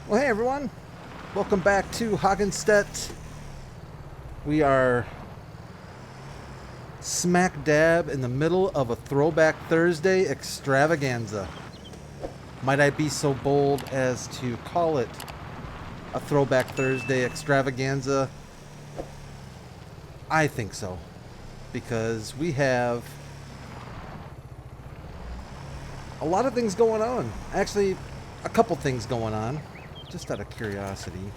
Well, hey everyone, welcome back to Hagenstedt. We are smack dab in the middle of a Throwback Thursday extravaganza. Might I be so bold as to call it a Throwback Thursday extravaganza? I think so, because we have a lot of things going on. Actually, a couple things going on. Just out of curiosity.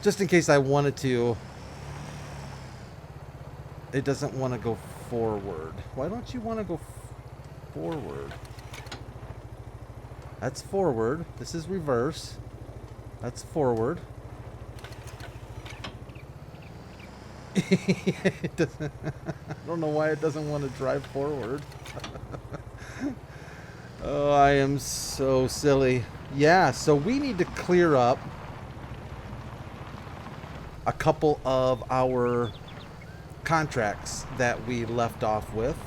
Just in case I wanted to. It doesn't want to go forward. Why don't you want to go forward? That's forward. This is reverse. That's forward. It doesn't, I don't know why it doesn't want to drive forward. Oh, I am so silly. Yeah, so we need to clear up a couple of our contracts that we left off with.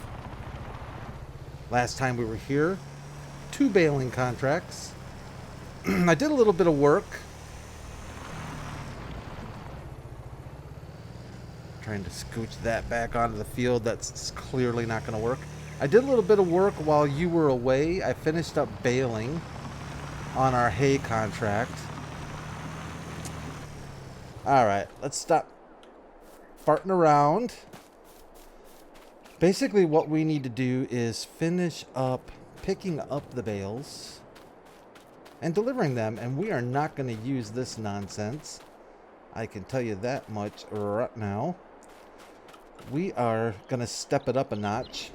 Last time we were here, 2 baling contracts. I did a little bit of work. Trying to scooch that back onto the field. That's clearly not going to work. I did a little bit of work while you were away. I finished up baling on our hay contract. Alright, let's stop farting around. Basically what we need to do is finish up picking up the bales and delivering them, and we are not going to use this nonsense. I can tell you that much right now. We are going to step it up a notch.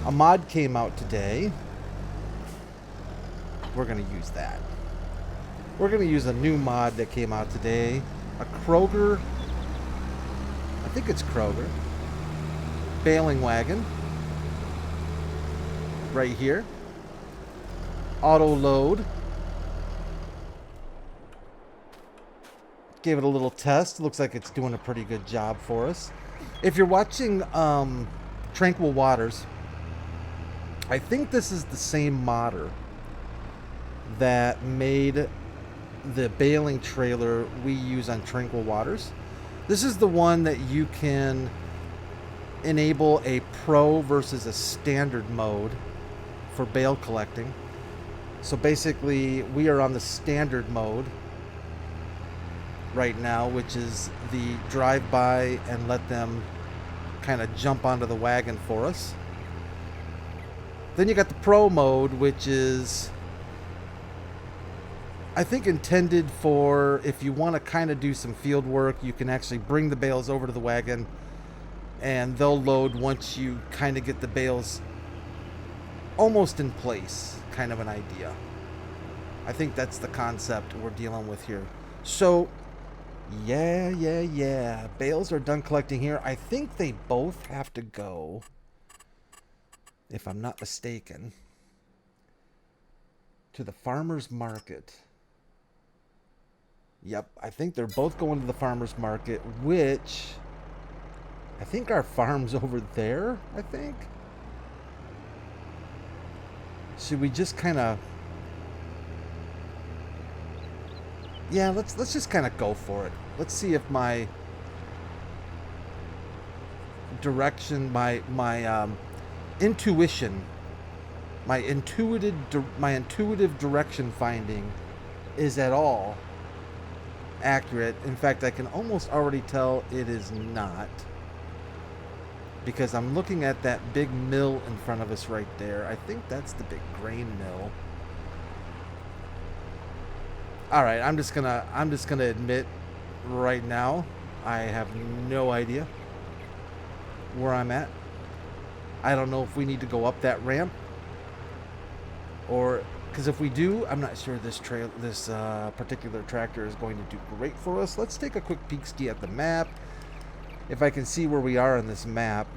A mod came out today. We're going to use that. We're going to use a new mod that came out today. A Kroger. I think it's Kroger. Baling wagon. Right here. Auto load. Gave it a little test. Looks like it's doing a pretty good job for us. If you're watching Tranquil Waters, I think this is the same modder that made the baling trailer we use on Tranquil Waters. This is the one that you can enable a pro versus a standard mode for bale collecting. So basically we are on the standard mode right now, which is the drive by and let them kind of jump onto the wagon for us. Then you got the pro mode, which is, I think, intended for if you want to kind of do some field work, you can actually bring the bales over to the wagon and they'll load once you kind of get the bales almost in place, kind of an idea. I think that's the concept we're dealing with here. So, yeah. Bales are done collecting here. I think they both have to go, if I'm not mistaken, to the farmer's market. Yep, I think they're both going to the farmer's market, which I think our farm's over there, I think. Should we just kind of... Yeah, let's just kind of go for it. Let's see if my direction, my intuition, my intuitive direction finding is at all accurate. In fact, I can almost already tell it is not, because I'm looking at that big mill in front of us right there. I think that's the big grain mill. All right, I'm just gonna admit right now I have no idea where I'm at. I don't know if we need to go up that ramp, or because if we do, I'm not sure this particular tractor is going to do great for us. Let's take a quick peek ski at the map. If I can see where we are on this map.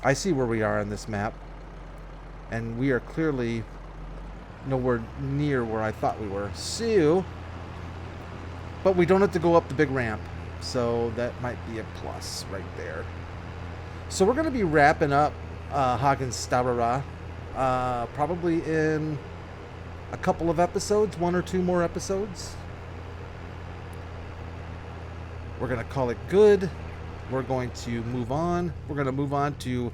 I see where we are on this map, and we are clearly nowhere near where I thought we were. So, but we don't have to go up the big ramp, so that might be a plus right there. So we're going to be wrapping up Hagenstedt probably in a couple of episodes, 1 or 2 more episodes. We're going to call it good. We're going to move on. We're going to move on to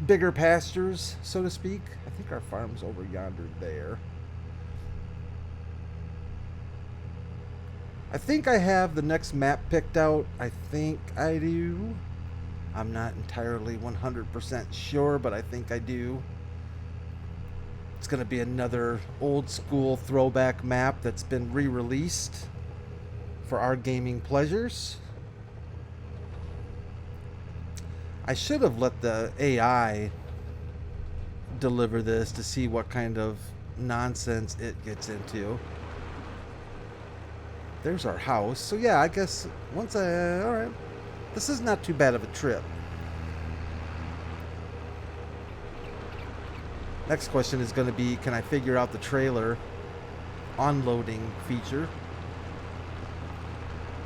bigger pastures, so to speak. I think our farm's over yonder there. I think I have the next map picked out. I think I do. I'm not entirely 100% sure, but I think I do. It's going to be another old school throwback map that's been re-released for our gaming pleasures. I should have let the AI deliver this to see what kind of nonsense it gets into. There's our house. So yeah, I guess once I... Alright. This is not too bad of a trip. Next question is going to be, can I figure out the trailer unloading feature?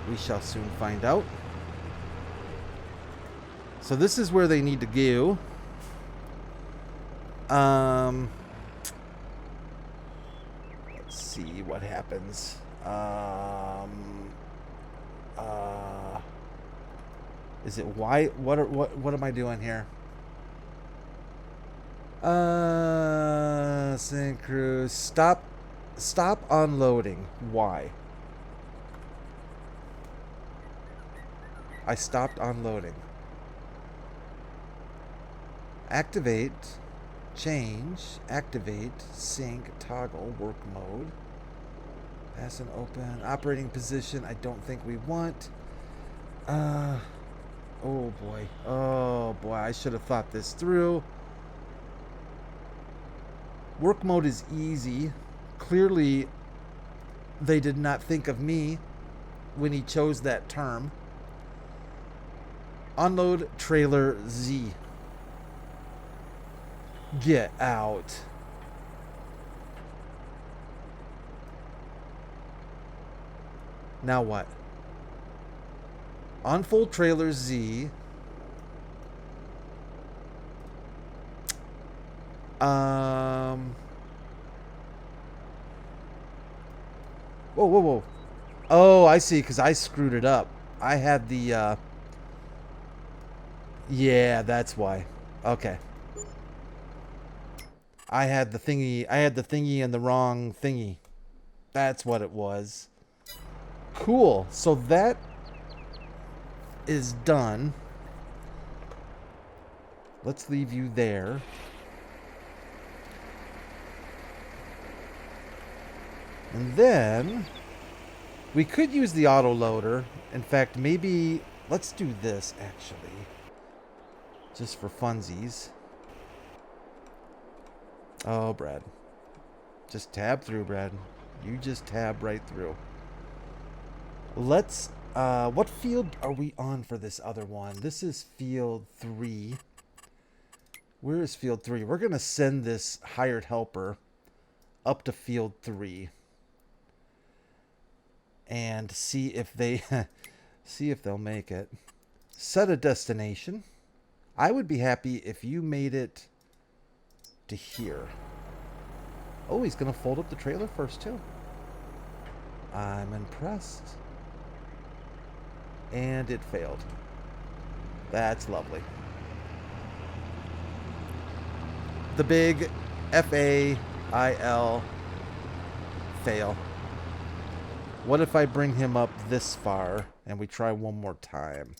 We shall soon find out. So this is where they need to go. Let's see what happens. Is it why? What am I doing here? Synchro. Stop unloading. Why? I stopped unloading. Activate, change, activate, sync, toggle, work mode. Pass and open, operating position. I don't think we want. Oh boy. Oh boy, I should have thought this through. Work mode is easy. Clearly, they did not think of me when he chose that term. Unload trailer Z. Get out. Now what? Unfold trailer Z. Whoa, whoa, whoa. Oh, I see, because I screwed it up. I had the, yeah, that's why. Okay. I had the thingy in the wrong thingy. That's what it was. Cool. So that is done. Let's leave you there. And then we could use the autoloader. In fact, maybe let's do this actually. Just for funsies. Oh, Brad. Just tab through, Brad. You just tab right through. Let's, what field are we on for this other one? This is field 3. Where is field 3? We're going to send this hired helper up to field 3. And see if they, see if they'll make it. Set a destination. I would be happy if you made it to here. Oh, he's gonna fold up the trailer first too. I'm impressed. And it failed. That's lovely. The big F-A-I-L fail. What if I bring him up this far and we try one more time?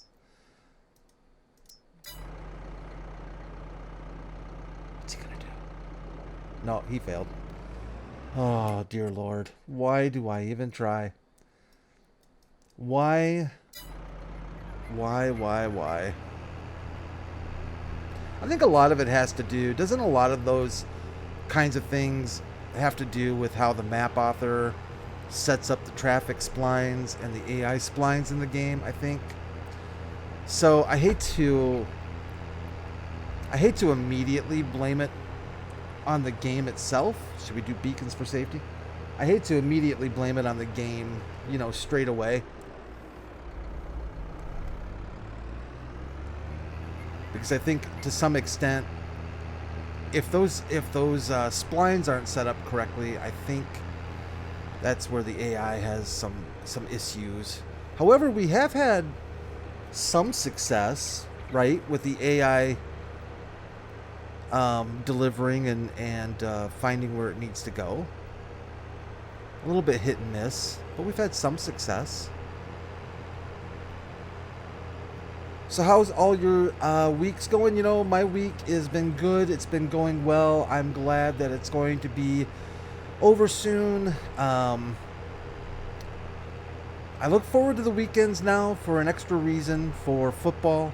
No, he failed. Oh, dear Lord. Why do I even try? Why? Why? I think a lot of it has to do... Doesn't a lot of those kinds of things have to do with how the map author sets up the traffic splines and the AI splines in the game, I think? So, I hate to immediately blame it on the game itself. Should we do beacons for safety? I hate to immediately blame it on the game, you know, straight away. because I think to some extent, if those splines aren't set up correctly, I think that's where the AI has some issues. However, we have had some success, right, with the AI delivering and finding where it needs to go. A little bit hit and miss, but we've had some success. So how's all your weeks going? You know, my week has been good. It's been going well. I'm glad that it's going to be over soon. I look forward to the weekends now for an extra reason for football.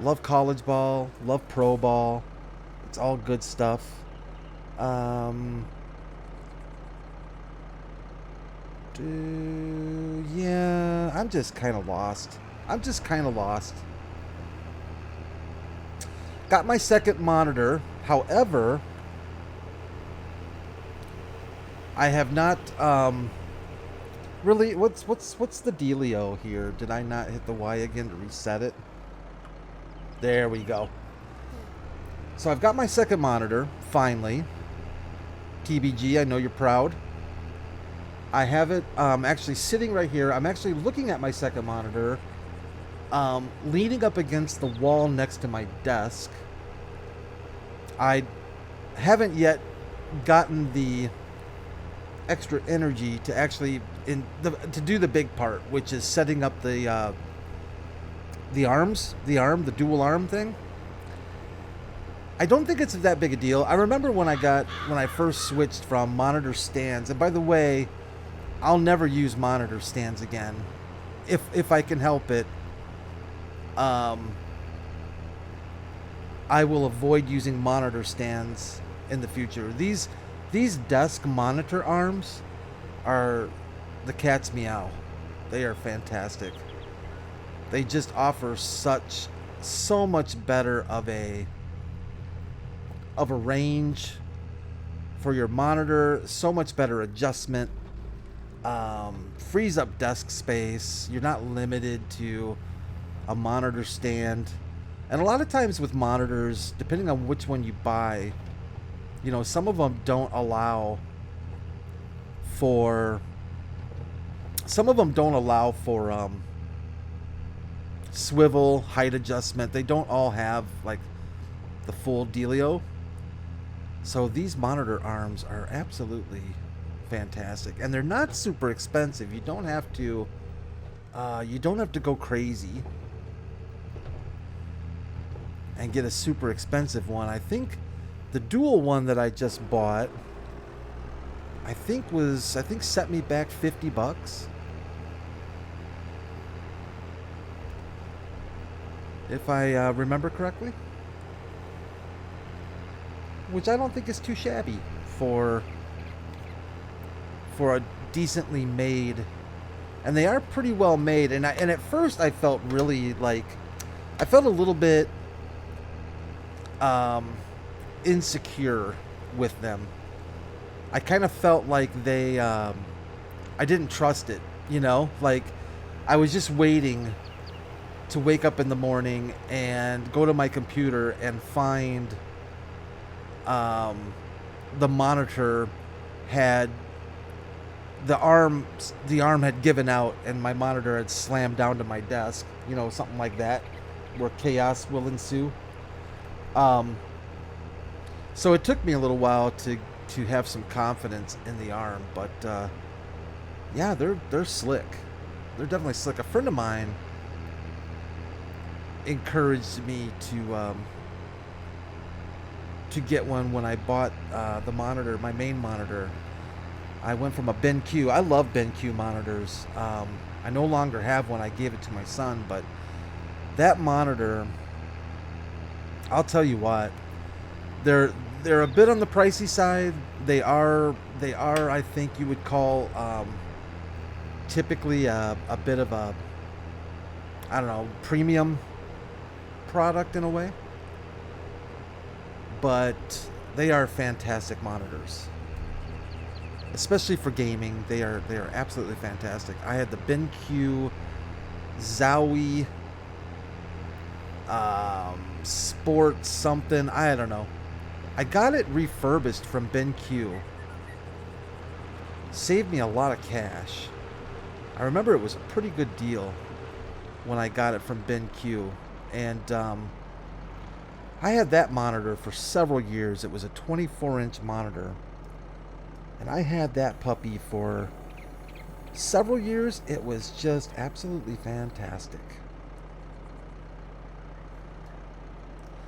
Love college ball. Love pro ball. It's all good stuff. Yeah, I'm just kind of lost. Got my second monitor. However, I have not really. What's the dealio here? Did I not hit the Y again to reset it? There we go. So I've got my second monitor finally. TBG, I know you're proud. I have it actually sitting right here. I'm actually looking at my second monitor, leaning up against the wall next to my desk. I haven't yet gotten the extra energy to actually to do the big part, which is setting up the dual arm thing. I don't think it's that big a deal. I remember when I first switched from monitor stands, and by the way, I'll never use monitor stands again, if I can help it. I will avoid using monitor stands in the future. These desk monitor arms are the cat's meow. They are fantastic. They just offer so much better of a range for your monitor, so much better adjustment. Frees up desk space. You're not limited to a monitor stand. And a lot of times with monitors, depending on which one you buy, you know, some of them don't allow for swivel, height adjustment. They don't all have like the full dealio. So these monitor arms are absolutely fantastic, and they're not super expensive. You don't have to go crazy and get a super expensive one. I think the dual one that I just bought, I think set me back $50, if I remember correctly, which I don't think is too shabby for a decently made, and they are pretty well made. And at first I felt really I felt a little bit insecure with them. I kind of felt like I didn't trust it, you know, like I was just waiting to wake up in the morning and go to my computer and find the monitor had the arm had given out and my monitor had slammed down to my desk, you know, something like that, where chaos will ensue. So it took me a little while to have some confidence in the arm, but yeah, they're slick. They're definitely slick. A friend of mine encouraged me to get one when I bought the monitor, my main monitor. I went from a BenQ. I love BenQ monitors. I no longer have one. I gave it to my son, but that monitor, I'll tell you what, they're a bit on the pricey side. They are I think you would call typically a bit of a, I don't know, premium product in a way, but they are fantastic monitors, especially for gaming. They are absolutely fantastic. I had the BenQ Zowie sports something. I don't know. I got it refurbished from BenQ. Saved me a lot of cash. I remember it was a pretty good deal when I got it from BenQ. And I had that monitor for several years. It was a 24-inch monitor. And I had that puppy for several years. It was just absolutely fantastic.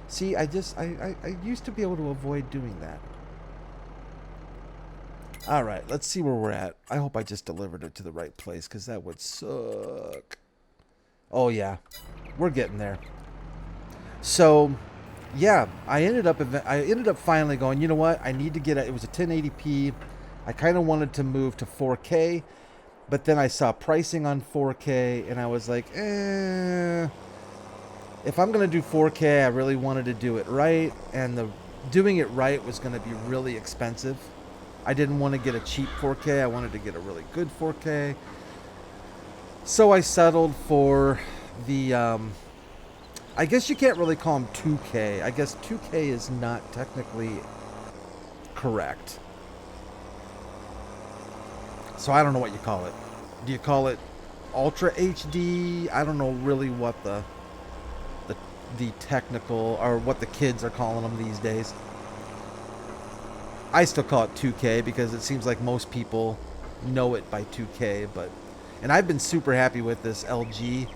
See, I used to be able to avoid doing that. All right, let's see where we're at. I hope I just delivered it to the right place, because that would suck. Oh, yeah. We're getting there. So, yeah, I ended up finally going, you know what? I need to get it was a 1080p. I kind of wanted to move to 4K, but then I saw pricing on 4K, and I was like, if I'm going to do 4K, I really wanted to do it right, and doing it right was going to be really expensive. I didn't want to get a cheap 4K. I wanted to get a really good 4K. So I settled for the, I guess you can't really call them 2K. I guess 2K is not technically correct. So I don't know what you call it. Do you call it Ultra HD? I don't know really what the technical, or what the kids are calling them these days. I still call it 2K because it seems like most people know it by 2K. And I've been super happy with this LG.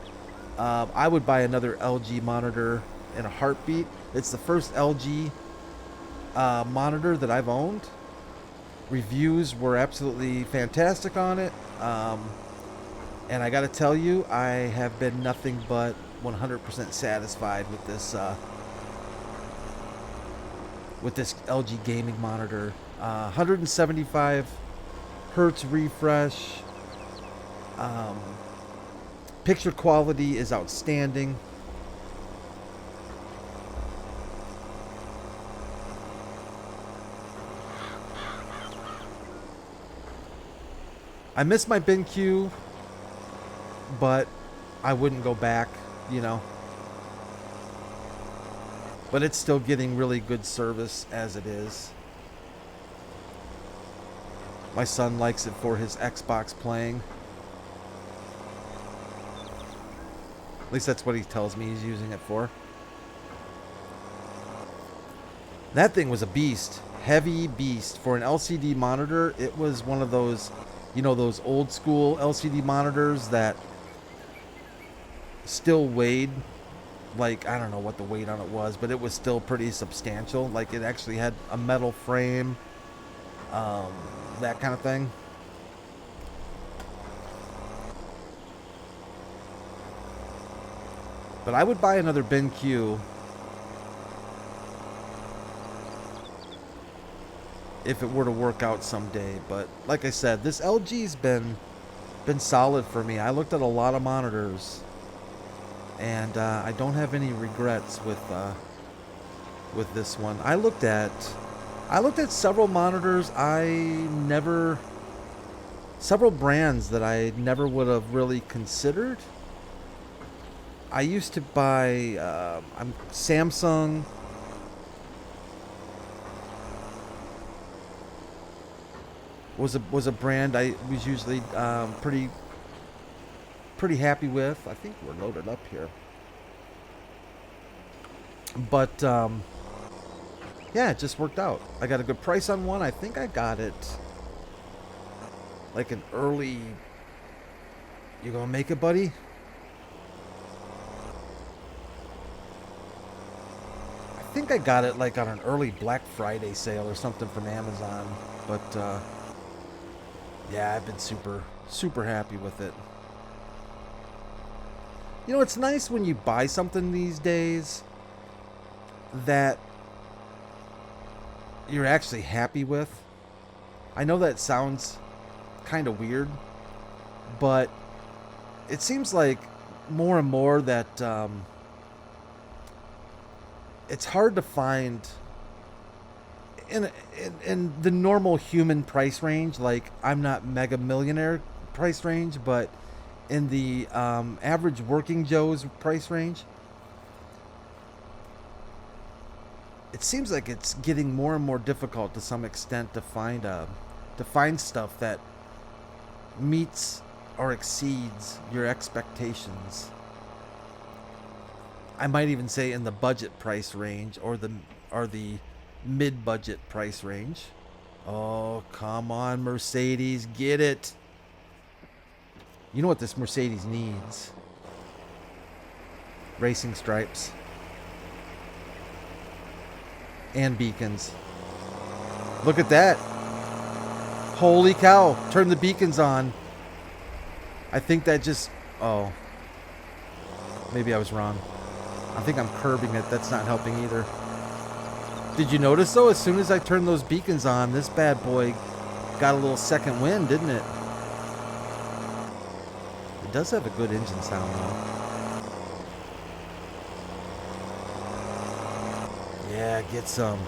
I would buy another LG monitor in a heartbeat. It's the first LG monitor that I've owned. Reviews were absolutely fantastic on it. And I got to tell you, I have been nothing but 100% satisfied with this LG gaming monitor. 175 hertz refresh. Picture quality is outstanding. I miss my BenQ, but I wouldn't go back, you know. But it's still getting really good service as it is. My son likes it for his Xbox playing. At least that's what he tells me he's using it for. That thing was a beast. Heavy beast. For an LCD monitor, it was one of those, you know, those old school LCD monitors that still weighed, like, I don't know what the weight on it was, but it was still pretty substantial. Like, it actually had a metal frame, that kind of thing. But I would buy another BenQ if it were to work out someday. But like I said, this LG's been solid for me. I looked at a lot of monitors, and I don't have any regrets with this one. I looked at several monitors several brands that I never would have really considered. I used to buy Samsung. Was a brand I was usually pretty happy with. I think we're loaded up here. But yeah, it just worked out. I got a good price on one. I think I got it like an early. You gonna make it, buddy? I think I got it like on an early Black Friday sale or something from Amazon. But yeah, I've been super happy with it. You know, it's nice when you buy something these days that you're actually happy with. I know that sounds kind of weird, but it seems like more and more that it's hard to find in the normal human price range. Like, I'm not mega millionaire price range, but in the average working Joe's price range, it seems like it's getting more and more difficult to some extent to find stuff that meets or exceeds your expectations. I might even say in the budget price range or the mid-budget price range. Oh, come on, Mercedes, get it. You know what this Mercedes needs? Racing stripes. And beacons. Look at that. Holy cow. Turn the beacons on. I think that just... Oh. Maybe I was wrong. I think I'm curbing it. That's not helping either. Did you notice, though, as soon as I turned those beacons on, this bad boy got a little second wind, didn't it? It does have a good engine sound, though. Yeah, get some.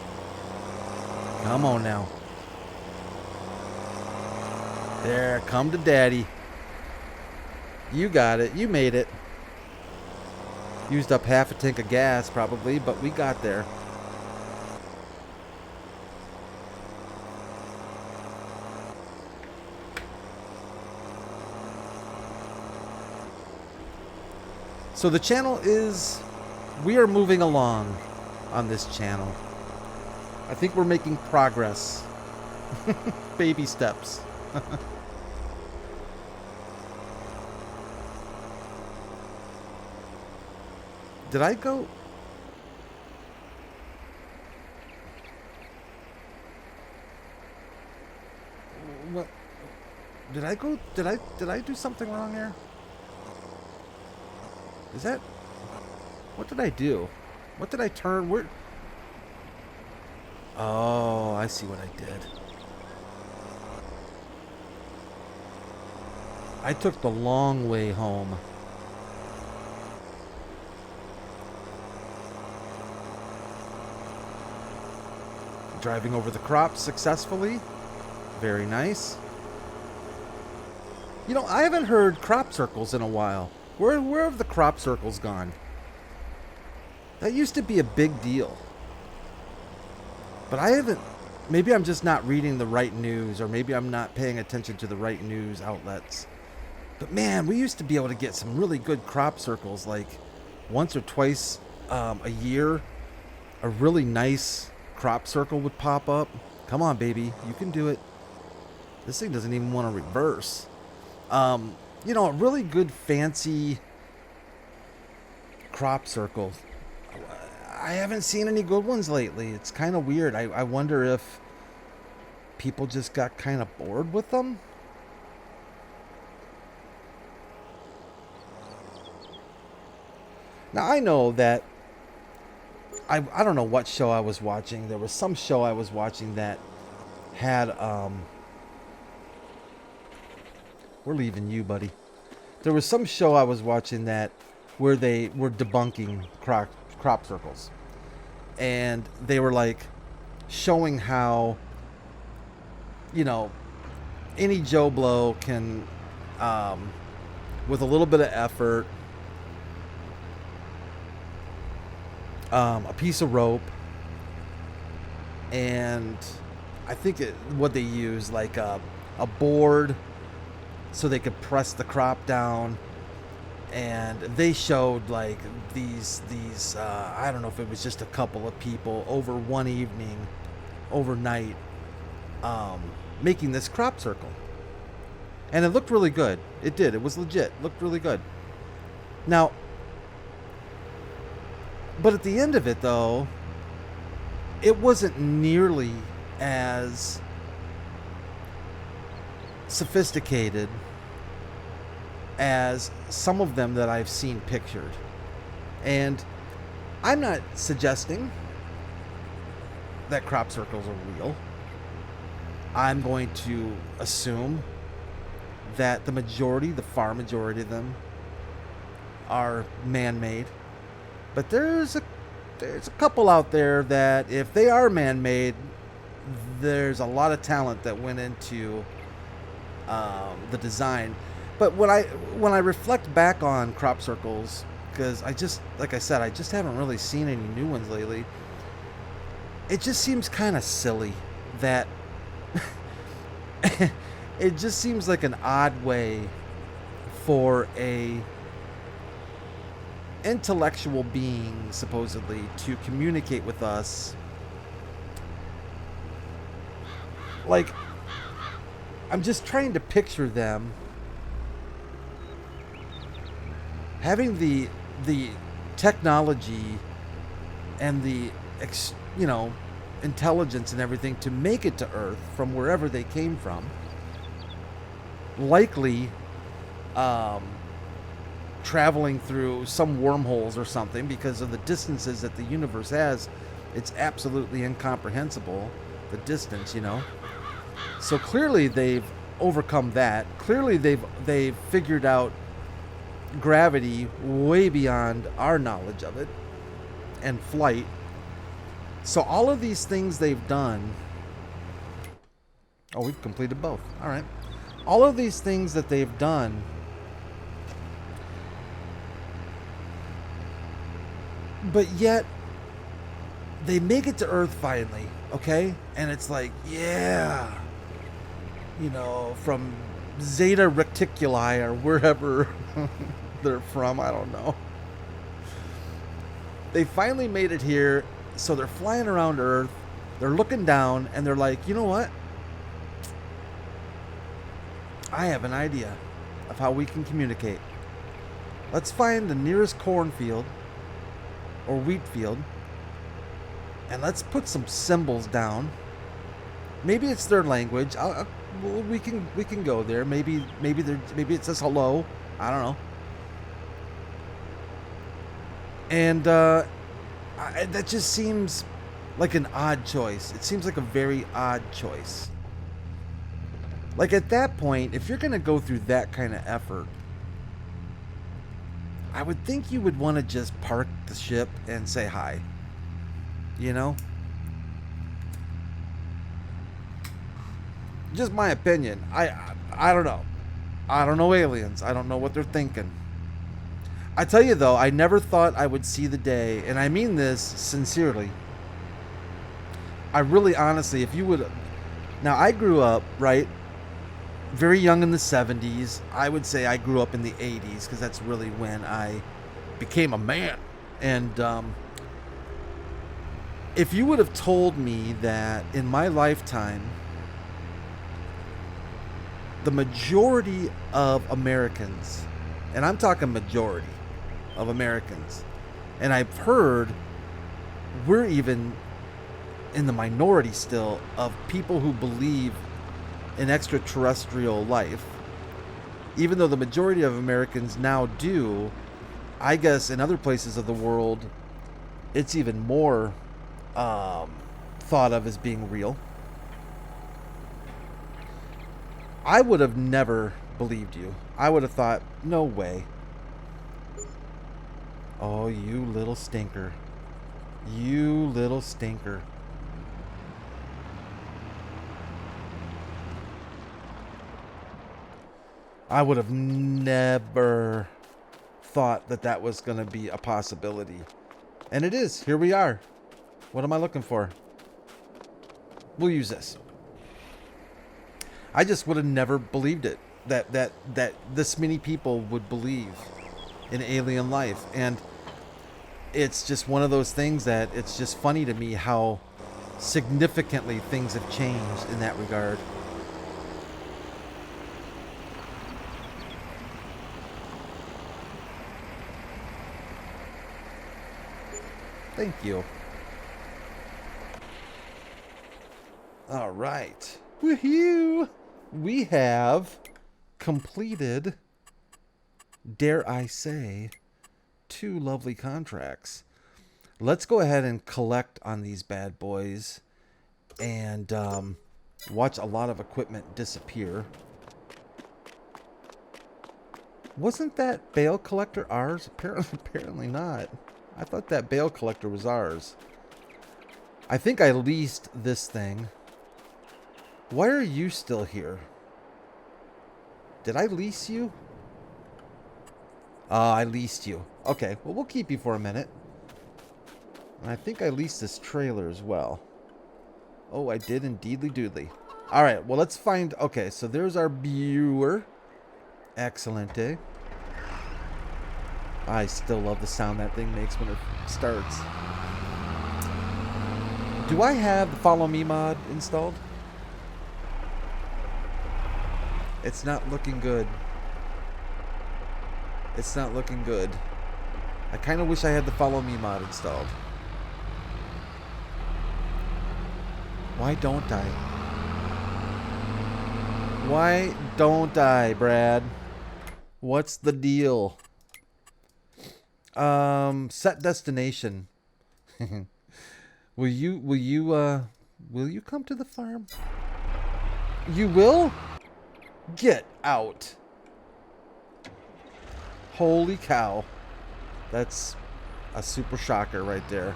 Come on now. There, come to daddy. You got it. You made it. Used up half a tank of gas, probably, but we got there. So the channel is... We are moving along on this channel. I think we're making progress. Baby steps. Did I go? What? Did I go? Did I do something wrong here? Is that? What did I do? What did I turn? Where? Oh, I see what I did. I took the long way home. Driving over the crops successfully. Very nice. You know, I haven't heard crop circles in a while. Where have the crop circles gone? That used to be a big deal. But I haven't... Maybe I'm just not reading the right news, or maybe I'm not paying attention to the right news outlets. But man, we used to be able to get some really good crop circles, like once or twice a year. A really nice crop circle would pop up. Come on, baby. You can do it. This thing doesn't even want to reverse. You know, a really good fancy crop circle. I haven't seen any good ones lately. It's kind of weird. I wonder if people just got kind of bored with them. Now, I know that I don't know what show I was watching. There was some show I was watching that had we're leaving you, buddy. There was some show I was watching that where they were debunking crop circles. And they were like showing how, you know, any Joe Blow can, with a little bit of effort, a piece of rope, and I think what they use, like a board, so they could press the crop down. And they showed like these I don't know if it was just a couple of people over one evening, overnight, making this crop circle. And it looked really good. It did. It was legit. It looked really good. Now, but at the end of it, though, it wasn't nearly as sophisticated as some of them that I've seen pictured. And I'm not suggesting that crop circles are real. I'm going to assume that the far majority of them are man-made. But there's a couple out there that, if they are man-made, there's a lot of talent that went into the design. But when I reflect back on crop circles, because like I said, I just haven't really seen any new ones lately. it just seems kind of silly that it just seems like an odd way for a intellectual being, supposedly, to communicate with us. Like, I'm just trying to picture them having the technology and the intelligence and everything to make it to Earth from wherever they came from, likely traveling through some wormholes or something because of the distances that the universe has. It's absolutely incomprehensible, the distance, So clearly they've overcome that. Clearly they've figured out gravity way beyond our knowledge of it, and flight. So all of these things they've done. Oh, we've completed both. All right. All of these things that they've done, but yet they make it to Earth finally, okay? And it's like, yeah, from Zeta Reticuli or wherever they're from, I don't know. They finally made it here, so they're flying around Earth, they're looking down, and they're like, you know what? I have an idea of how we can communicate. Let's find the nearest cornfield or wheat field, and let's put some symbols down. Maybe it's their language. We can go there. Maybe it says hello. I don't know. And that just seems like an odd choice. It seems like a very odd choice. Like, at that point, if you're going to go through that kind of effort, I would think you would want to just park the ship and say hi. Just my opinion. I don't know. I don't know aliens. I don't know what they're thinking. I tell you, though, I never thought I would see the day, and I mean this sincerely. I really, honestly, if you would... Now, I grew up, right, very young in the 70s. I would say I grew up in the 80s, because that's really when I became a man. And if you would have told me that in my lifetime, the majority of Americans, and I'm talking majority of Americans, and I've heard we're even in the minority still of people who believe in extraterrestrial life, even though the majority of Americans now do. I guess in other places of the world, it's even more thought of as being real. I would have never believed you. I would have thought, no way. Oh, you little stinker. You little stinker. I would have never thought that that was going to be a possibility. And it is. Here we are. What am I looking for? We'll use this. I just would have never believed it. That this many people would believe in alien life. And it's just one of those things that it's just funny to me how significantly things have changed in that regard. Thank you. All right. Woohoo! We have completed, dare I say, 2 lovely contracts. Let's go ahead and collect on these bad boys and watch a lot of equipment disappear. Wasn't that bale collector ours? Apparently not. I thought that bale collector was ours. I think I leased this thing. Why are you still here? Did I lease you? I leased you. Okay, well, we'll keep you for a minute. And I think I leased this trailer as well. Oh, I did indeedly doodly. All right, well, let's find... Okay, so there's our viewer. Excellent, eh? I still love the sound that thing makes when it starts. Do I have the Follow Me mod installed? It's not looking good. It's not looking good. I kind of wish I had the Follow Me mod installed. Why don't I? Why don't I, Brad? What's the deal? Set destination. Will you come to the farm? You will? Get out. Holy cow. That's a super shocker right there.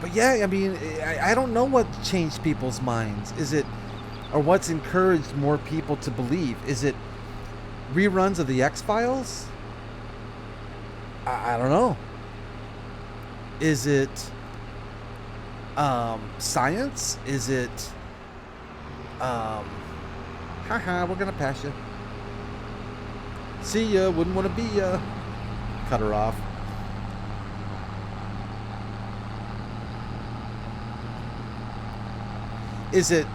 But yeah, I mean, I don't know what changed people's minds. Is it, or what's encouraged more people to believe? Is it reruns of the X-Files? I don't know. Is it science? Is it haha, we're gonna pass you. See ya, wouldn't want to be ya. Cut her off. Is it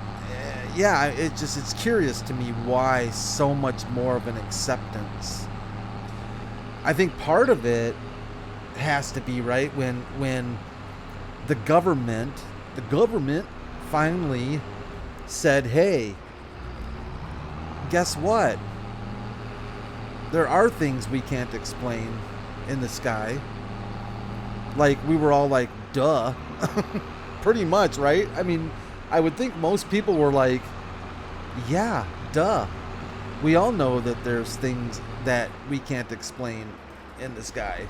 yeah, it's curious to me why so much more of an acceptance. I think part of it has to be right when the government finally said, hey, guess what? There are things we can't explain in the sky. Like, we were all like, duh. Pretty much, right? I mean, I would think most people were like, yeah, duh. We all know that there's things that we can't explain in the sky.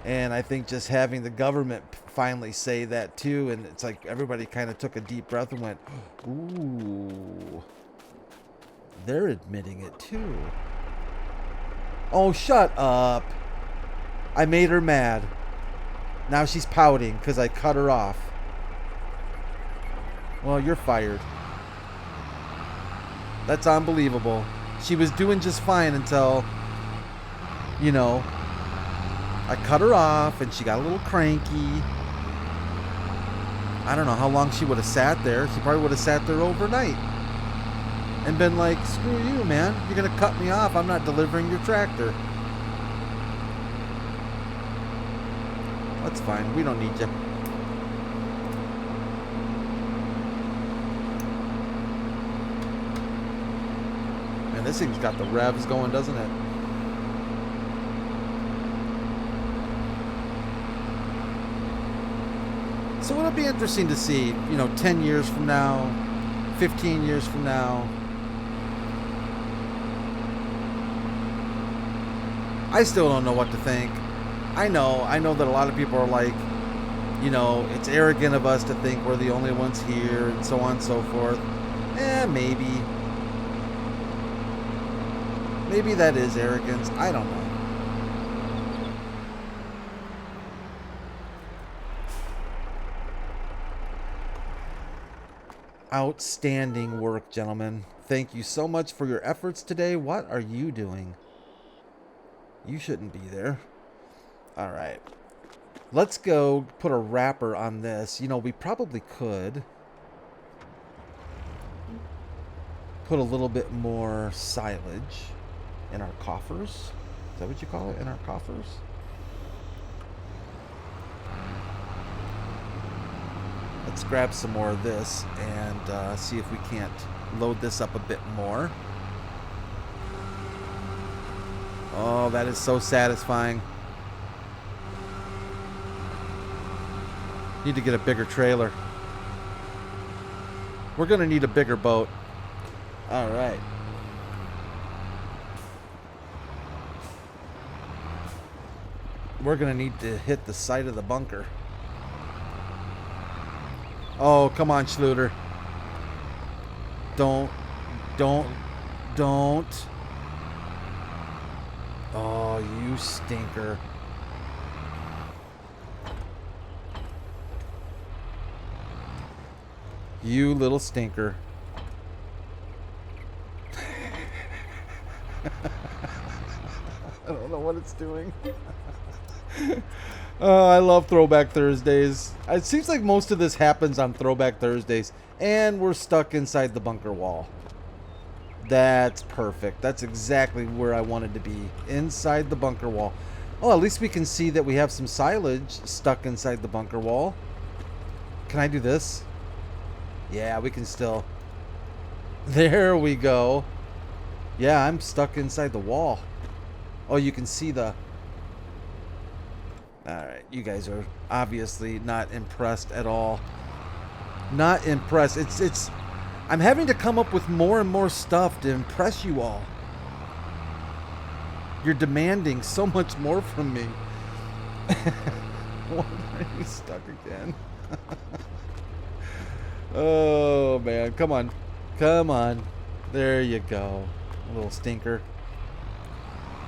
And I think just having the government finally say that too, and it's like everybody kind of took a deep breath and went, ooh, they're admitting it too. Oh, shut up. I made her mad. Now she's pouting because I cut her off. Well, you're fired. That's unbelievable. She was doing just fine until, you know, I cut her off and she got a little cranky. I don't know how long she would have sat there. She probably would have sat there overnight and been like, screw you, man. You're going to cut me off. I'm not delivering your tractor. That's fine. We don't need you. Man, this thing's got the revs going, doesn't it? So it'll be interesting to see, you know, 10 years from now, 15 years from now. I still don't know what to think. I know that a lot of people are like, you know, it's arrogant of us to think we're the only ones here and so on and so forth. Maybe. Maybe that is arrogance. I don't know. Outstanding work, gentlemen. Thank you so much for your efforts today. What are you doing? You shouldn't be there. All right. Let's go put a wrapper on this. You know, we probably could put a little bit more silage in our coffers. Is that what you call it? In our coffers? Let's grab some more of this and see if we can't load this up a bit more. Oh, that is so satisfying. Need to get a bigger trailer. We're going to need a bigger boat. All right. We're going to need to hit the side of the bunker. Oh, come on, Schluter. Don't. Oh, you stinker. You little stinker. I don't know what it's doing. Oh, I love Throwback Thursdays. It seems like most of this happens on Throwback Thursdays, and we're stuck inside the bunker wall. That's perfect. That's exactly where I wanted to be, inside the bunker wall. Oh, at least we can see that we have some silage stuck inside the bunker wall. Can I do this? Yeah, we can still. There we go. Yeah, I'm stuck inside the wall. Oh, you can see the... Alright, you guys are obviously not impressed at all. Not impressed. It's... I'm having to come up with more and more stuff to impress you all. You're demanding so much more from me. Why are you stuck again? Oh, man. Come on. Come on. There you go. Little stinker.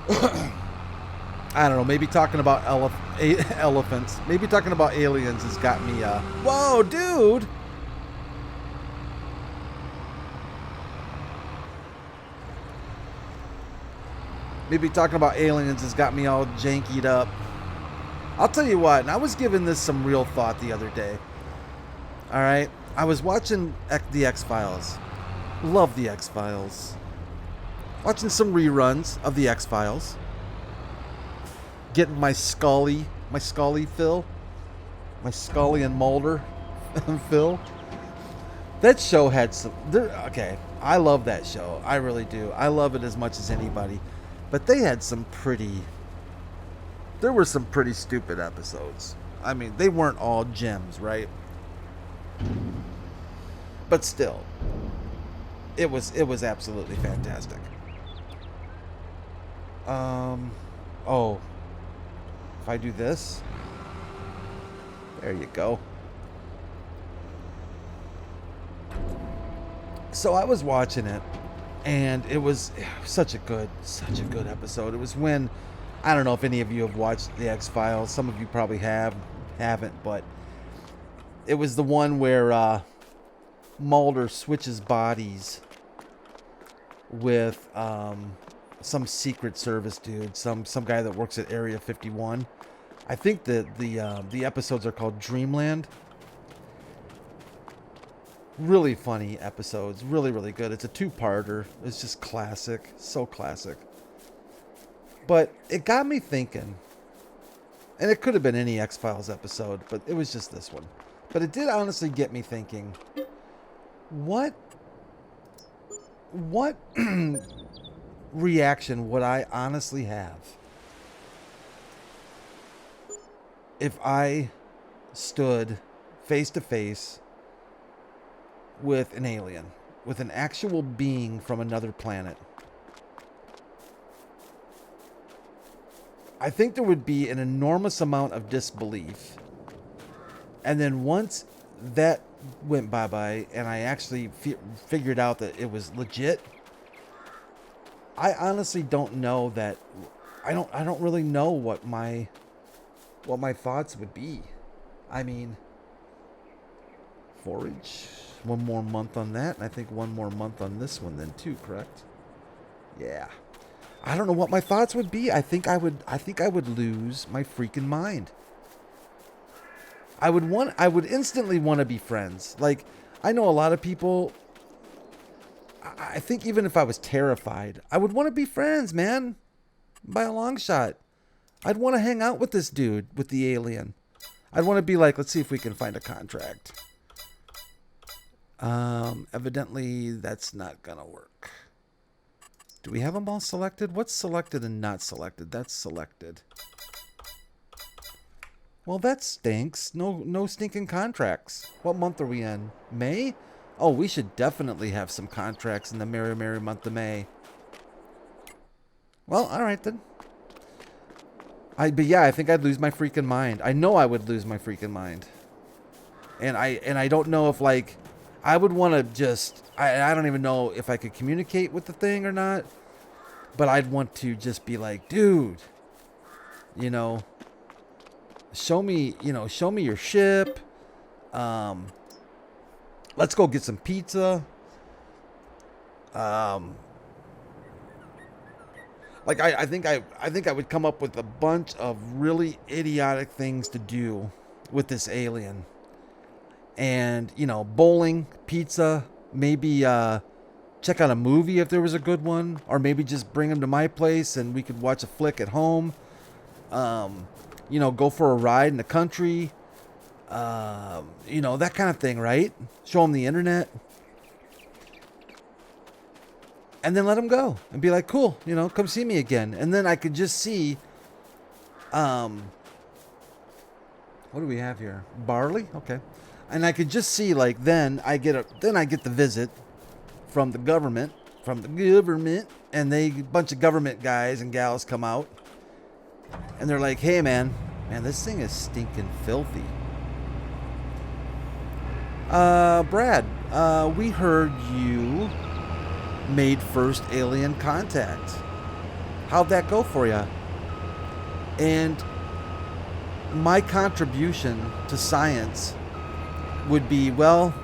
I don't know. Maybe talking about elephants. Maybe talking about aliens has got me... Whoa, dude! Maybe talking about aliens has got me all jankied up. I'll tell you what. And I was giving this some real thought the other day. Alright? I was watching the X-Files. Love the X-Files. Watching some reruns of the X-Files. Getting my Scully fill. My Scully and Mulder fill. That show had some... Okay, I love that show. I really do. I love it as much as anybody. But they had some pretty... There were some pretty stupid episodes. I mean, they weren't all gems, right? But still, it was absolutely fantastic. Oh, if I do this, there you go. So I was watching it, and it was such a good episode. It was when, I don't know if any of you have watched the X-Files. Some of you probably haven't, but it was the one where Mulder switches bodies with some Secret Service dude, some guy that works at Area 51. I think the episodes are called Dreamland. Really funny episodes, really good. It's a two-parter. It's just classic, so classic. But it got me thinking, and it could have been any X-Files episode, but it was just this one. But it did honestly get me thinking, what reaction would I honestly have if I stood face to face with an alien, with an actual being from another planet? I think there would be an enormous amount of disbelief. And then once that went bye-bye and I actually figured out that it was legit, I honestly don't know that... I don't really know what my thoughts would be. I mean, forage, one more month on that, and I think one more month on this one then too, correct? Yeah. I don't know what my thoughts would be. I think I would lose my freaking mind. I would instantly want to be friends. Like, I know a lot of people, I think even if I was terrified, I would want to be friends, man. By a long shot. I'd want to hang out with this dude, with the alien. I'd want to be like, let's see if we can find a contract. Evidently that's not gonna work. Do we have them all selected? What's selected and not selected? That's selected. Well, that stinks. No stinking contracts. What month are we in? May? Oh, we should definitely have some contracts in the merry, merry month of May. Well, all right then. But yeah, I think I'd lose my freaking mind. I know I would lose my freaking mind. And I don't know if, like, I would want to just... I don't even know if I could communicate with the thing or not. But I'd want to just be like, dude, you know... Show me your ship. let's go get some pizza. Like I think I would come up with a bunch of really idiotic things to do with this alien. And, you know, bowling, pizza, maybe check out a movie if there was a good one, or maybe just bring him to my place and we could watch a flick at home. You know, go for a ride in the country. You know, that kind of thing, right? Show him the internet. And then let him go and be like, cool, you know, come see me again. And then I could just see, what do we have here? Barley? Okay. And I could just see, like, then I get the visit from the government, and a bunch of government guys and gals come out, and they're like, hey, man, this thing is stinking filthy. Brad, we heard you made first alien contact. How'd that go for you? And my contribution to science would be, well,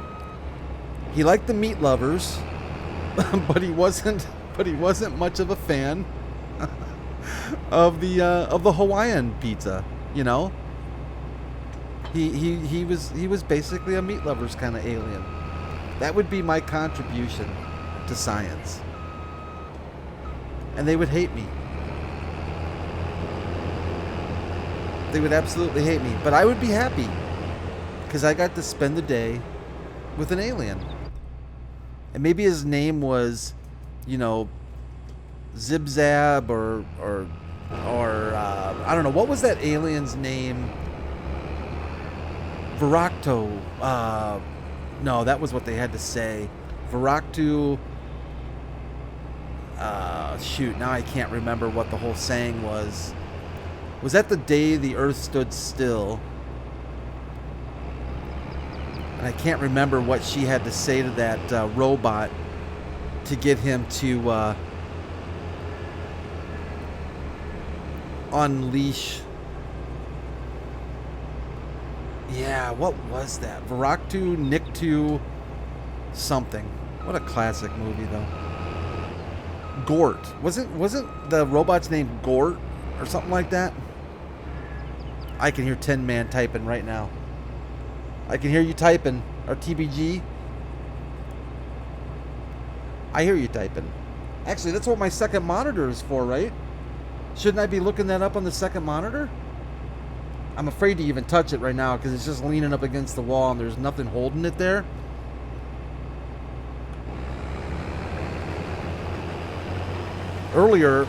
he liked the meat lovers, but he wasn't much of a fan of the Hawaiian pizza, you know? He was basically a meat lovers kind of alien. That would be my contribution to science. And they would hate me. They would absolutely hate me, but I would be happy because I got to spend the day with an alien. And maybe his name was, you know, Zibzab or I don't know, what was that alien's name? Varakto. No, that was what they had to say. Varaktu. Shoot, now I can't remember what the whole saying was. Was that the day the earth stood still? And I can't remember what she had to say to that robot to get him to unleash. Yeah, what was that? Varaktu, Niktu, something. What a classic movie, though. Gort. Wasn't the robot's name Gort or something like that? I can hear Tin Man typing right now. I can hear you typing. Or TBG. I hear you typing. Actually, that's what my second monitor is for, right? Shouldn't I be looking that up on the second monitor? I'm afraid to even touch it right now because it's just leaning up against the wall and there's nothing holding it there. Earlier,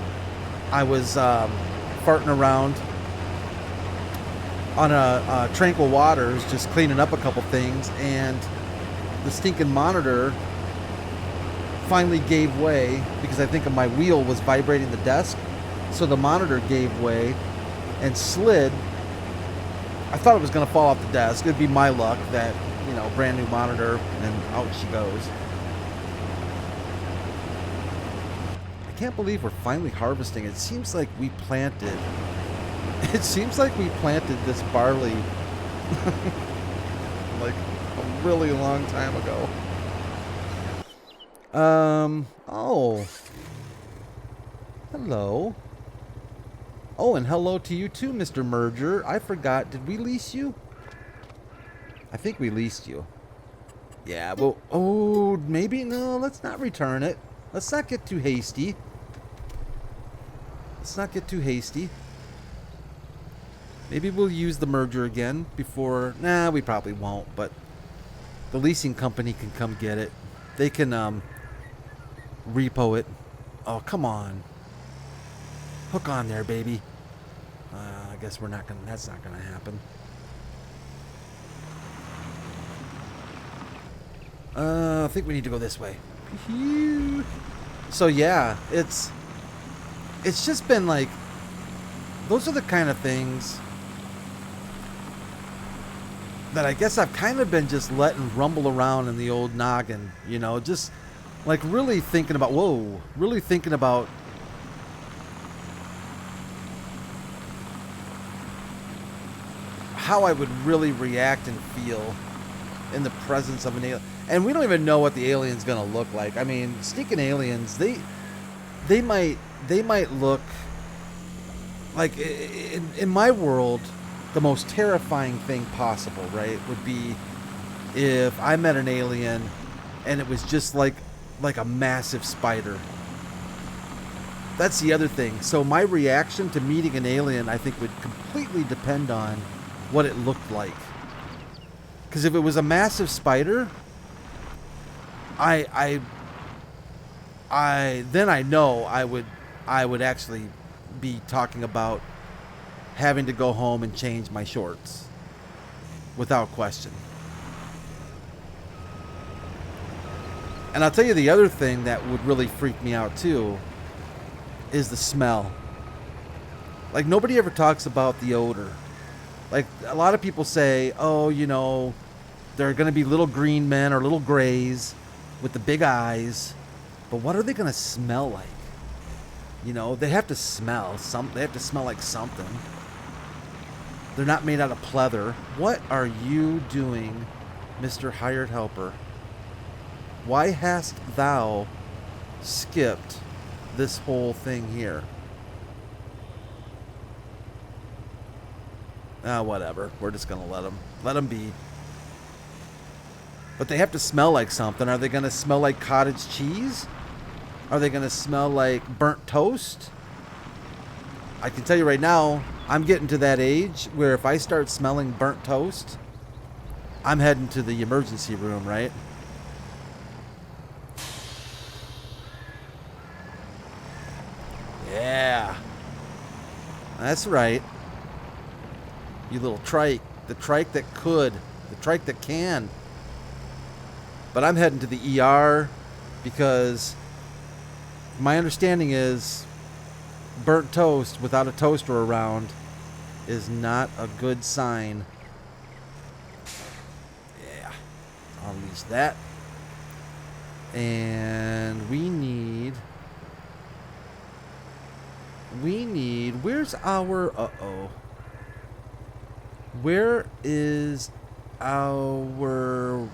I was farting around on a Tranquil Waters, just cleaning up a couple things, and the stinking monitor finally gave way because I think my wheel was vibrating the desk. So the monitor gave way and slid. I thought it was going to fall off the desk. It'd be my luck that, you know, brand new monitor, and out she goes. I can't believe we're finally harvesting. It seems like we planted this barley like a really long time ago. Oh. Hello. Oh, and hello to you too, Mr. Merger. I forgot. Did we lease you? I think we leased you. Yeah, well, oh, maybe, no, let's not return it. Let's not get too hasty. Let's not get too hasty. Maybe we'll use the merger again before... Nah, we probably won't, but the leasing company can come get it. They can, repo it. Oh, come on. Hook on there, baby. I guess we're not gonna... That's not gonna happen. I think we need to go this way. So yeah, it's just been like, those are the kind of things that I guess I've kind of been just letting rumble around in the old noggin, you know, just like really thinking about, really thinking about how I would really react and feel in the presence of an alien. And we don't even know what the alien's gonna look like. I mean, sneaking aliens, they might look like, in my world, the most terrifying thing possible, right, would be if I met an alien and it was just like a massive spider. That's the other thing. So my reaction to meeting an alien, I think, would completely depend on what it looked like. Because if it was a massive spider, then I know I would actually be talking about having to go home and change my shorts without question. And I'll tell you the other thing that would really freak me out too is the smell. Like, nobody ever talks about the odor. Like, a lot of people say, oh, you know, there are going to be little green men or little grays with the big eyes, but what are they going to smell like? You know, they have to smell they have to smell like something. They're not made out of pleather. What are you doing, Mr. Hired Helper? Why hast thou skipped this whole thing here? Whatever. We're just gonna let them be. But they have to smell like something. Are they gonna smell like cottage cheese? Are they gonna smell like burnt toast? I can tell you right now, I'm getting to that age where if I start smelling burnt toast, I'm heading to the emergency room, right? Yeah. That's right. You little trike. The trike that could. The trike that can. But I'm heading to the ER because my understanding is burnt toast without a toaster around is not a good sign. Yeah. I'll unleash that. And we need... Where's our... Uh-oh. Where is our...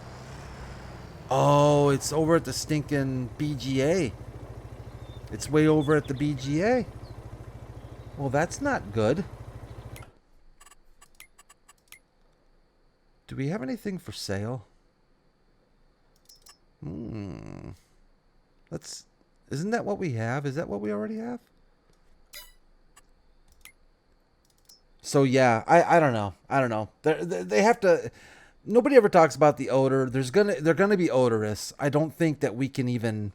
Oh, it's over at the stinking BGA. It's way over at the BGA. Well, that's not good. Do we have anything for sale? Isn't that what we have? Is that what we already have? So yeah, I don't know. I don't know. They have to. Nobody ever talks about the odor. They're gonna be odorous. I don't think that we can even.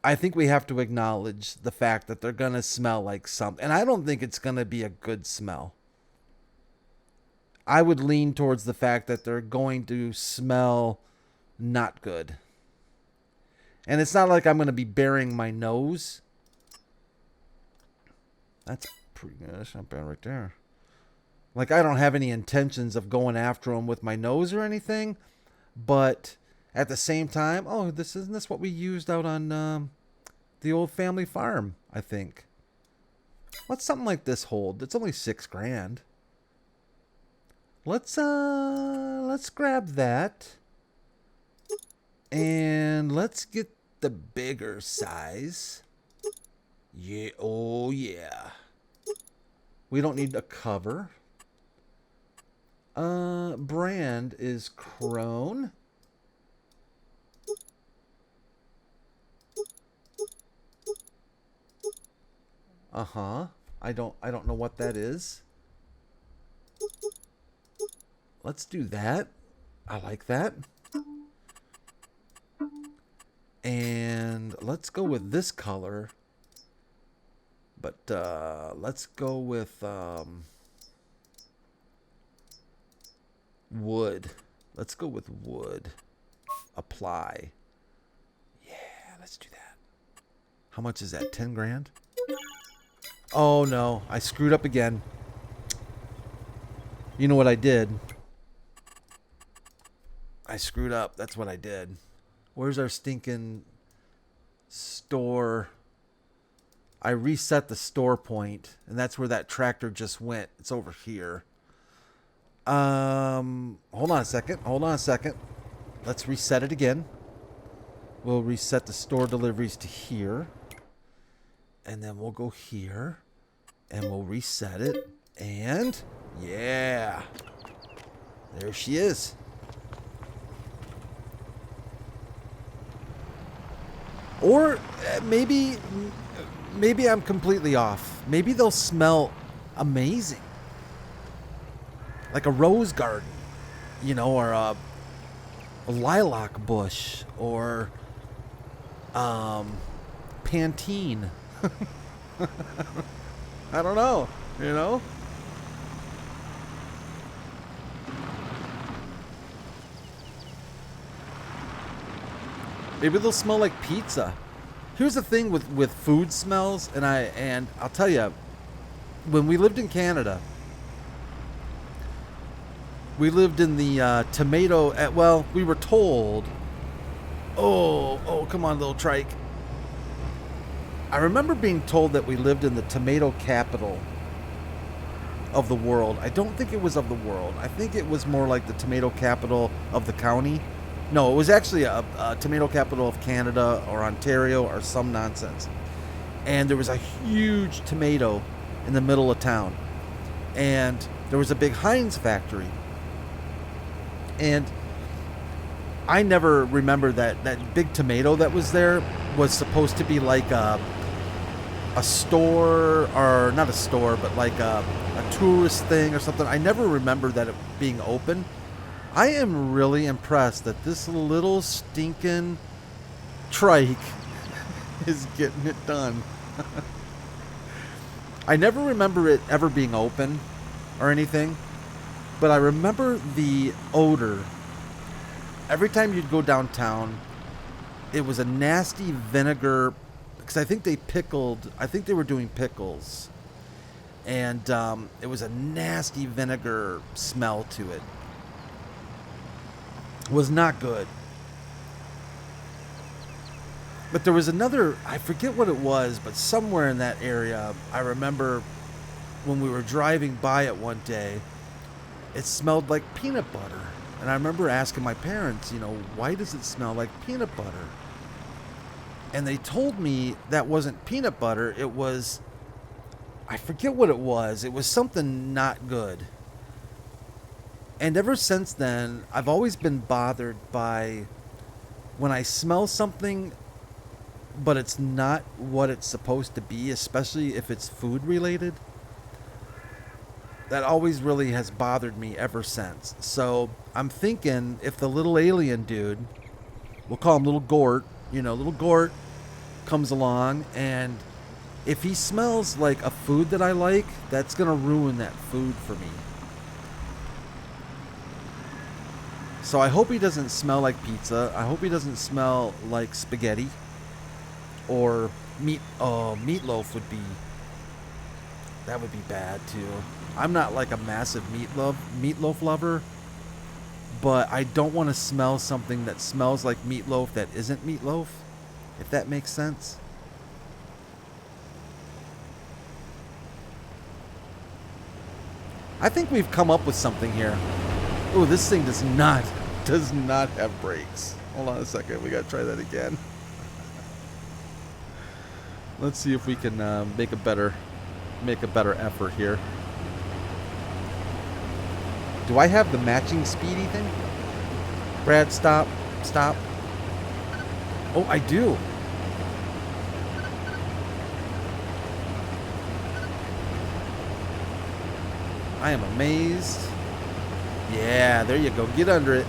I think we have to acknowledge the fact that they're gonna smell like something, and I don't think it's gonna be a good smell. I would lean towards the fact that they're going to smell not good. And it's not like I'm gonna be burying my nose. That's pretty good. That's not bad right there. Like, I don't have any intentions of going after them with my nose or anything, but at the same time, oh, isn't this what we used out on the old family farm, I think. What's something like this hold? It's only $6,000. Let's grab that. And let's get the bigger size. Yeah, oh yeah. We don't need a cover. Brand is Crone. Uh-huh. I don't know what that is. Let's do that. I like that. And let's go with this color. But let's go with wood. Let's go with wood. Apply. Yeah, let's do that. How much is that? 10 grand? Oh no, I screwed up again. You know what I did? I screwed up. That's what I did. Where's our stinking store? I reset the store point, and that's where that tractor just went. It's over here. Hold on a second. Hold on a second. let's reset it again. We'll reset the store deliveries to here. And then we'll go here. And we'll reset it. And, yeah. There she is. Or maybe I'm completely off. Maybe they'll smell amazing. Like a rose garden, you know, or a lilac bush, or Pantene. I don't know, you know? Maybe they'll smell like pizza. Here's the thing with food smells, and I'll tell you, when we lived in Canada, we lived in the tomato. Well, we were told. Oh, come on, little trike. I remember being told that we lived in the tomato capital of the world. I don't think it was of the world. I think it was more like the tomato capital of the county. No, it was actually a tomato capital of Canada or Ontario or some nonsense. And there was a huge tomato in the middle of town. And there was a big Heinz factory. And I never remember that big tomato that was there was supposed to be like a store, or not a store, but like a tourist thing or something. I never remember that it being open. I am really impressed that this little stinking trike is getting it done. I never remember it ever being open or anything, but I remember the odor. Every time you'd go downtown, it was a nasty vinegar, because I think they were doing pickles, and it was a nasty vinegar smell to it. Was not good. But there was another, I forget what it was, but somewhere in that area, I remember when we were driving by it one day, it smelled like peanut butter. And I remember asking my parents, you know, why does it smell like peanut butter? And they told me that wasn't peanut butter, it was, I forget what it was something not good. And ever since then, I've always been bothered by when I smell something, but it's not what it's supposed to be, especially if it's food related. That always really has bothered me ever since. So I'm thinking if the little alien dude, we'll call him Little Gort, you know, Little Gort comes along, and if he smells like a food that I like, that's going to ruin that food for me. So I hope he doesn't smell like pizza. I hope he doesn't smell like spaghetti or meat. Oh, meatloaf would be, that would be bad too. I'm not like a massive meatloaf lover, but I don't want to smell something that smells like meatloaf that isn't meatloaf, if that makes sense. I think we've come up with something here. Oh, this thing does not have brakes. Hold on a second. We got to try that again. Let's see if we can make a better effort here. Do I have the matching speedy thing? Brad, stop. Oh, I do. I am amazed. Yeah, there you go. Get under it.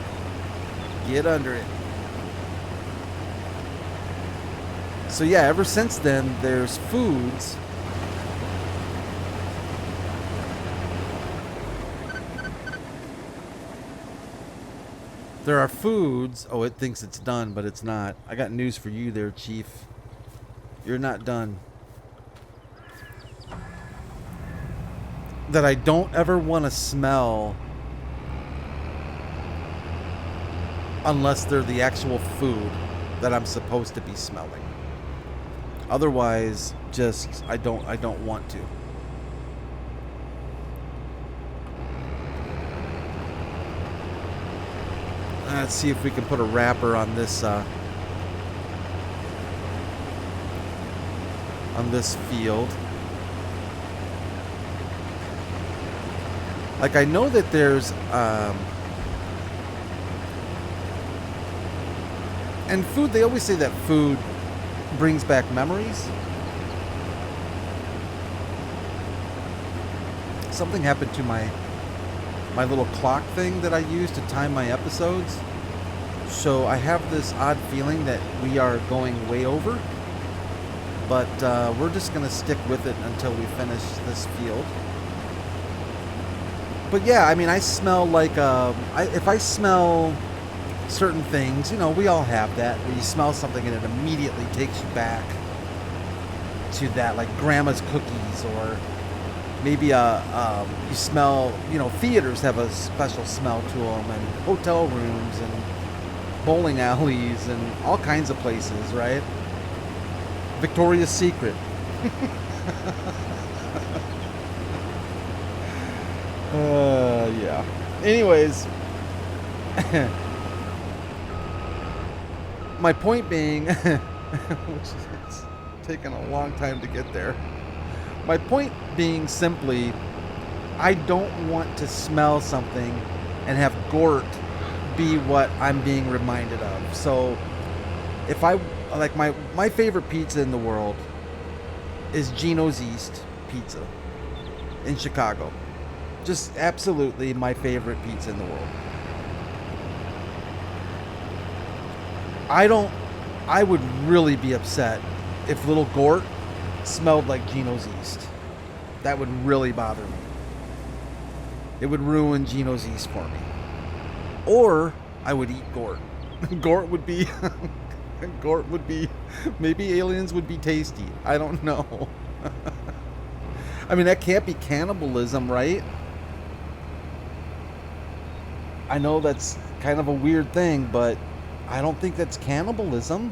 So yeah, ever since then, there's foods. There are foods. Oh, it thinks it's done, but it's not. I got news for you there, Chief. You're not done. That I don't ever want to smell unless they're the actual food that I'm supposed to be smelling. Otherwise, just I don't want to. Let's see if we can put a wrapper on this field. Like, I know that there's and food, they always say that food brings back memories. Something happened to my little clock thing that I use to time my episodes. So I have this odd feeling that we are going way over. But we're just going to stick with it until we finish this field. But yeah, I mean, I smell like, if I smell certain things, you know, we all have that, where you smell something and it immediately takes you back to that, like grandma's cookies, or maybe you smell, you know, theaters have a special smell to them, and hotel rooms and bowling alleys and all kinds of places, right? Victoria's Secret. Yeah. Anyways, my point being, which is taking a long time to get there. My point being simply, I don't want to smell something and have Gort be what I'm being reminded of. So, if I, like, my favorite pizza in the world is Gino's East Pizza in Chicago. Just absolutely my favorite pizza in the world. I would really be upset if Little Gort smelled like Gino's East. That would really bother me. It would ruin Gino's East for me. Or I would eat Gort. Gort would be maybe aliens would be tasty. I don't know. I mean, that can't be cannibalism, right? I know that's kind of a weird thing, but I don't think that's cannibalism.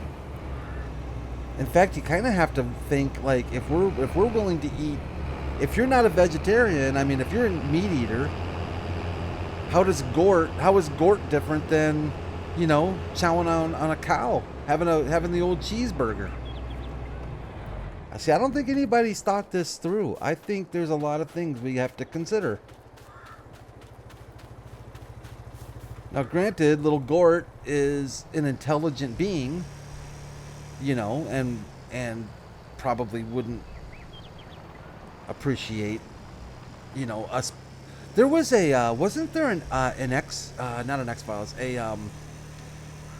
In fact, you kind of have to think, like, if we're willing to eat, if you're not a vegetarian, I mean, if you're a meat eater, how is Gort different than, you know, chowing on a cow, having the old cheeseburger? See, I don't think anybody's thought this through. I think there's a lot of things we have to consider. Now, granted, Little Gort is an intelligent being, you know, and probably wouldn't appreciate, you know, us. There was a wasn't there not an X-Files,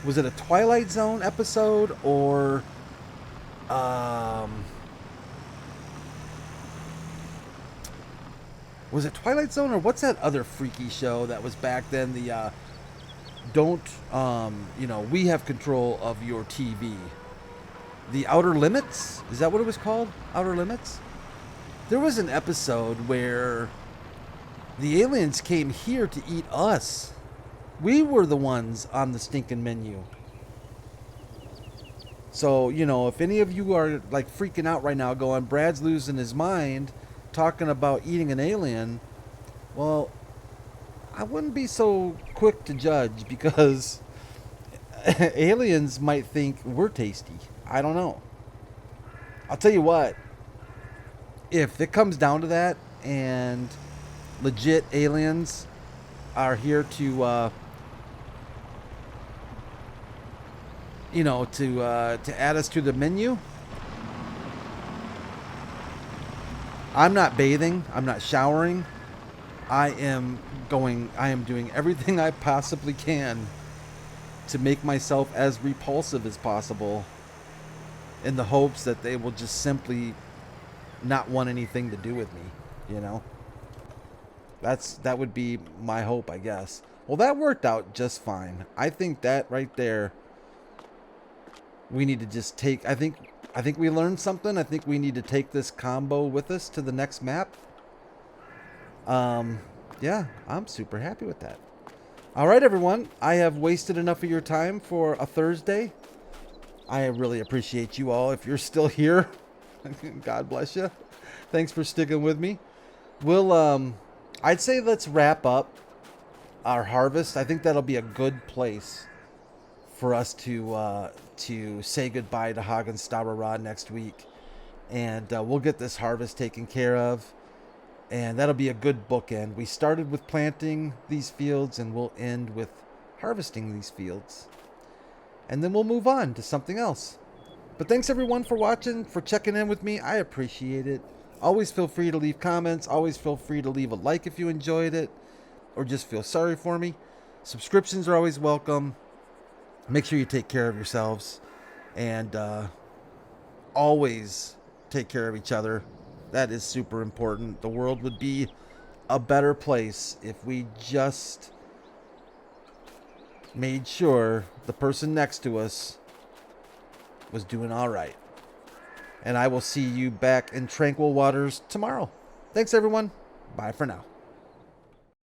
was it a Twilight Zone episode, or was it Twilight Zone, or what's that other freaky show that was back then? The you know, we have control of your TV. The Outer Limits? Is that what it was called? Outer Limits? There was an episode where the aliens came here to eat us. We were the ones on the stinking menu. So, you know, if any of you are, like, freaking out right now going, Brad's losing his mind talking about eating an alien, well, I wouldn't be so quick to judge, because aliens might think we're tasty. I don't know. I'll tell you what, if it comes down to that and legit aliens are here to you know, to add us to the menu, I'm not bathing, I'm not showering. I am doing everything I possibly can to make myself as repulsive as possible, in the hopes that they will just simply not want anything to do with me, you know? That would be my hope, I guess. Well, that worked out just fine. I think that right there, we need to just take, I think we learned something. I think we need to take this combo with us to the next map. Yeah, I'm super happy with that. All right, everyone. I have wasted enough of your time for a Thursday. I really appreciate you all. If you're still here, God bless you. Thanks for sticking with me. We'll, I'd say let's wrap up our harvest, I think that'll be a good place for us to say goodbye to Hagenstedt next week, and we'll get this harvest taken care of, and that'll be a good bookend. We started with planting these fields, and we'll end with harvesting these fields, and then we'll move on to something else. But thanks everyone for watching, for checking in with me. I appreciate it. Always feel free to leave comments. Always feel free to leave a like if you enjoyed it, or just feel sorry for me. Subscriptions are always welcome. Make sure you take care of yourselves, and always take care of each other. That is super important. The world would be a better place if we just made sure the person next to us was doing all right. And I will see you back in tranquil waters tomorrow. Thanks everyone. Bye for now.